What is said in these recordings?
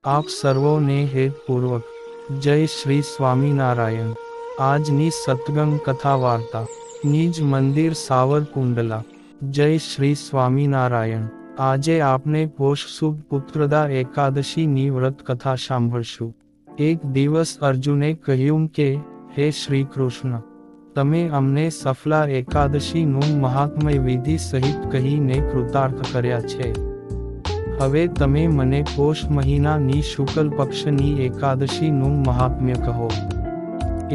આપ સર્વોને હેતપૂર્વક જય શ્રી સ્વામિનારાયણ। આજની સત્સંગ કથા વાર્તા નિજ મંદિર સાવરકુંડલા। જય શ્રી સ્વામિનારાયણ। આજે આપણે પોષ સુદ પુત્રદા એકાદશીની વ્રત કથા સાંભળશું। એક દિવસ અર્જુને કહ્યું કે, હે શ્રી કૃષ્ણ, તમે અમને સફલા એકાદશીનું મહાત્મ્ય વિધિ સહિત કહીને કૃતાર્થ કર્યા છે। હવે તમે મને પોષ મહિનાની શુક્લ પક્ષની એકાદશીનું મહાત્મ્ય કહો।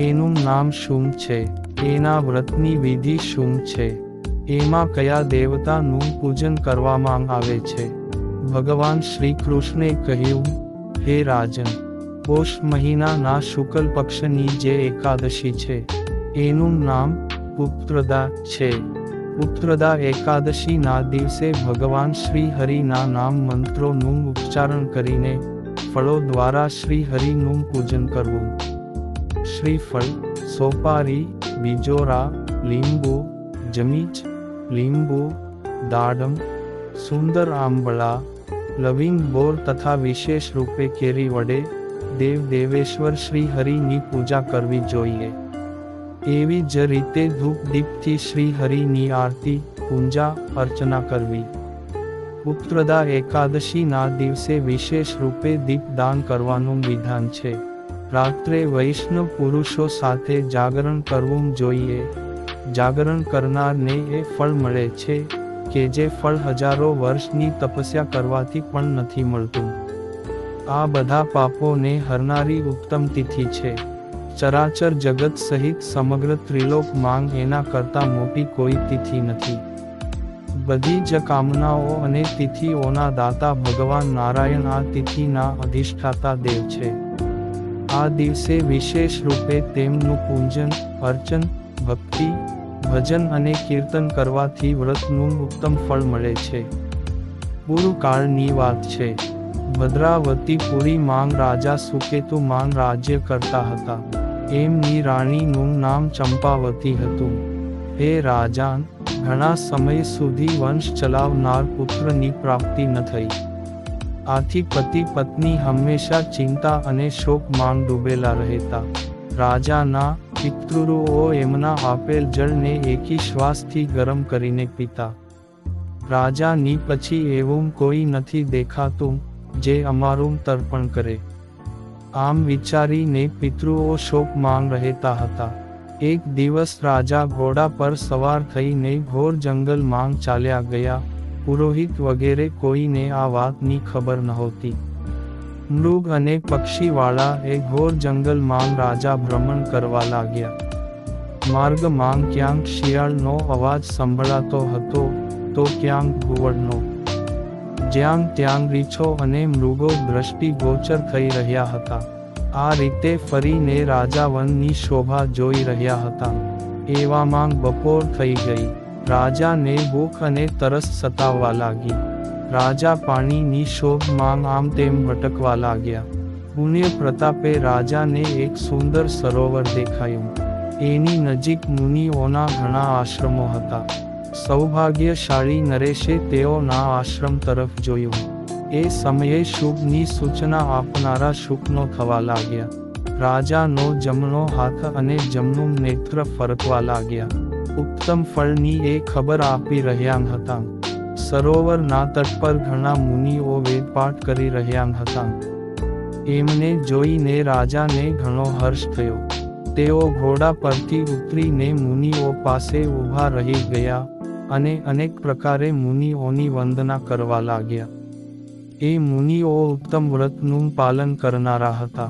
એનું નામ શું છે? એના વ્રતની વિધિ શું છે? એમાં કયા દેવતાનું પૂજન કરવામાં આવે છે? ભગવાન શ્રી કૃષ્ણે કહ્યું, હે રાજન, પોષ મહિનાના શુક્લ પક્ષની જે એકાદશી છે એનું નામ પુત્રદા છે। પુત્રદા એકાદશીના દિવસે ભગવાન શ્રી હરિના નામ મંત્રોનું ઉચ્ચારણ કરીને ફળો દ્વારા શ્રી હરિનું પૂજન કરવું। શ્રીફળ, સોપારી, બીજોરા, લીંબુ, જમીચ, લીંબુ, દાડમ, સુંદર આંબળા, લવિંગ બોર તથા વિશેષ રૂપે કેરી વડે દેવ દેવેશ્વર શ્રી હરિની પૂજા કરવી જોઈએ। એવી જ રીતે ધૂપ દીપથી શ્રી હરિની આરતી, પૂજા, અર્ચના કરવી। પુત્રદા એકાદશીના દિવસે વિશેષ રૂપે દીપદાન કરવાનું વિધાન છે। રાત્રે વૈષ્ણવ પુરુષો સાથે જાગરણ કરવું જોઈએ। જાગરણ કરનારને એ ફળ મળે છે કે જે ફળ હજારો વર્ષની તપસ્યા કરવાથી પણ નથી મળતું। આ બધા પાપોને હરનારી ઉત્તમ તિથિ છે। ચરાચર જગત સહિત સમગ્ર ત્રિલોક માંગ એના કરતા મોટી કોઈ તિથિ નથી। બધી જ કામનાઓ અને તિથિઓના દાતા ભગવાન નારાયણ આ તિથિના અધિષ્ઠાતા દેવ છે। આ દિવસે વિશેષ રૂપે તેમનું પૂજન, અર્ચન, ભક્તિ, ભજન અને કીર્તન કરવાથી વ્રતનું ઉત્તમ ફળ મળે છે। પૂર્વકાળની વાત છે। ભદ્રાવતી પુરી માંગ રાજા સુકેતુ માંગ રાજ્ય કરતા હતા। એમની રાણીનું નામ ચંપાવતી હતું। હે રાજાન, ઘણા સમય સુધી વંશ ચલાવનાર પુત્રની પ્રાપ્તિ ન થઈ। આથી પતિ પત્ની હંમેશા ચિંતા અને શોક માંગ ડૂબેલા રહેતા। રાજાના પિતૃઓ એમના આપેલ જળને એકી શ્વાસથી ગરમ કરીને પીતા। રાજાની પછી એવું કોઈ નથી દેખાતું જે અમારું તર્પણ કરે। આમ વિચારીને પિતૃઓ શોક માંગ રહેતા હતા। એક દિવસ રાજા ઘોડા પર સવાર થઈને ઘોર જંગલ માંગ ચાલ્યા ગયા। પુરોહિત વગેરે કોઈને આ વાતની ખબર નહોતી। મૃગ અને પક્ષીવાળા એ ઘોર જંગલ માંગ રાજા ભ્રમણ કરવા લાગ્યા। માર્ગ માંગ ક્યાંક શિયાળનો અવાજ સંભળાતો હતો તો ક્યાંક ઘુવડનો। જ્યાં ત્યાં રીંછો અને મૃગો દ્રષ્ટિગોચર થઈ રહ્યા હતા। આ રીતે ફરીને રાજા વનની શોભા જોઈ રહ્યા હતા। એવામાં બપોર થઈ ગઈ। રાજાને ભૂખ અને તરસ સતાવવા લાગી। રાજા પાણીની શોધ માંગ આમ તેમ ભટકવા લાગ્યા। પુણ્ય પ્રતાપે રાજાને એક સુંદર સરોવર દેખાયું। એની નજીક મુનિઓના ઘણા આશ્રમો હતા। સૌભાગ્યશાળી નરેશે તેઓના આશ્રમ તરફ જોયું। એ સમયે શુભની સૂચના આપનારા શુકનો થવા લાગ્યા। રાજાનો જમણો હાથ અને જમણું નેત્ર ફરકવા લાગ્યા। ઉત્તમ ફળની એ ખબર આપી રહ્યા હતા। સરોવરના તટ પર ઘણા મુનિઓ વેદપાઠ કરી રહ્યા હતા। એમને જોઈને રાજાને ઘણો હર્ષ થયો। તેઓ ઘોડા પરથી ઉતરીને મુનિઓ પાસે ઊભા રહી ગયા અને અનેક પ્રકારે મુનિઓની વંદના કરવા લાગ્યા। એ મુનિઓ ઉત્તમ વ્રતનું પાલન કરનારા હતા।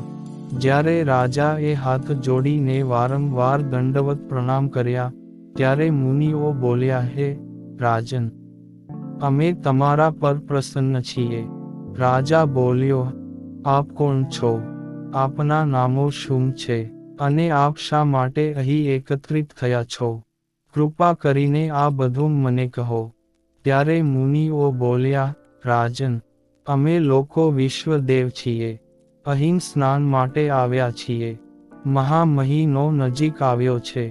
જ્યારે રાજાએ હાથ જોડીને વારંવાર દંડવત પ્રણામ કર્યા ત્યારે મુનિઓ બોલ્યા, હે રાજન, અમે તમારા પર પ્રસન્ન છીએ। રાજા બોલ્યો, આપ કોણ છો? આપના નામો શું છે? અને આપ શા માટે અહીં એકત્રિત થયા છો? કૃપા કરીને આ બધું મને કહો। ત્યારે મુનિઓ બોલ્યા, રાજન, અમે લોકો વિશ્વદેવ છીએ। અહીં સ્નાન માટે આવ્યા છીએ। મહામહિનો નજીક આવ્યો છે।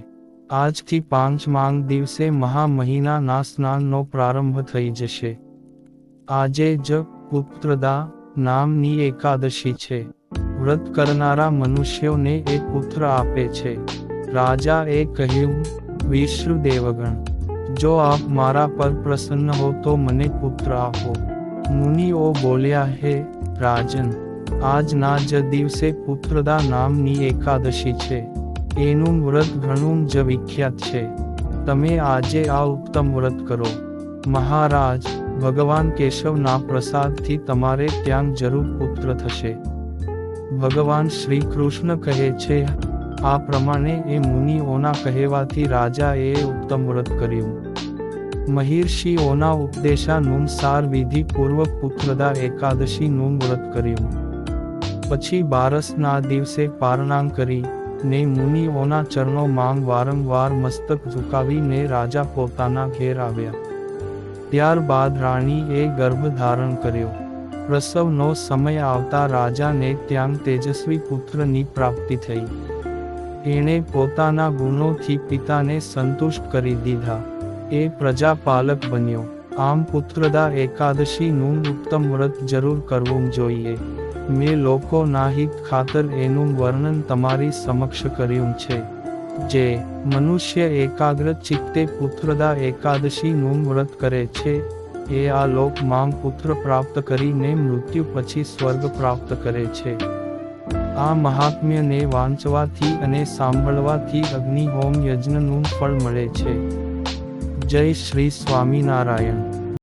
આજથી 5 માંગ દિવસે મહામહિનાના સ્નાનનો પ્રારંભ થઈ જશે। આજે જ પુત્રદા નામની એકાદશી છે. વ્રત કરનારા મનુષ્યોને એ પુત્ર આપે છે. રાજાએ કહ્યું, વિષ્ણુ દેવગણ, જો આપ મારા પર પ્રસન્ન હો તો મને પુત્ર આપો. મુનિઓ બોલ્યા, હે રાજન, આજના જ દિવસે પુત્રદા નામની એકાદશી છે. એનું વ્રત ઘણું જ વિખ્યાત છે. તમે આજે આ ઉત્તમ વ્રત કરો. મહારાજ, ભગવાન કેશવના પ્રસાદથી તમારે ત્યાં જરૂર પુત્ર થશે. ભગવાન શ્રી કૃષ્ણ કહે છે. આ પ્રમાણે એ મુનિઓના કહેવાથી રાજાએ ઉત્તમ વ્રત કર્યું. મહિર્ષિઓના ઉપદેશાનુસાર વિધિપૂર્વક પુત્રદા એકાદશીનું વ્રત કર્યું. પછી બારસના દિવસે પારણાં કરી ને મુનિઓના ચરણોમાં વારંવાર મસ્તક ઝુકાવીને રાજા પોતાના ઘેર આવ્યા. ત્યારબાદ રાણીએ ગર્ભ ધારણ કર્યો. પ્રસવનો સમય આવતા રાજાને ત્યાં તેજસ્વી પુત્રની પ્રાપ્તિ થઈ. એણે પોતાના ગુણોથી પિતાને સંતુષ્ટ કરી દીધા. એ પ્રજાપાલક બન્યો. આમ પુત્રદા એકાદશીનું ઉત્તમ વ્રત જરૂર કરવું જોઈએ. મેં લોકોના હિત ખાતર એનું વર્ણન તમારી સમક્ષ કર્યું છે. જે મનુષ્ય એકાગ્ર ચિત્તે પુત્રદા એકાદશીનું વ્રત કરે છે, એ આ લોકમાં પુત્ર પ્રાપ્ત કરીને મૃત્યુ પછી સ્વર્ગ પ્રાપ્ત કરે છે. આ મહાત્મ્યને વાંચવાથી અને સાંભળવાથી અગ્નિહોમ યજ્ઞનું ફળ મળે છે. જય શ્રી સ્વામિનારાયણ.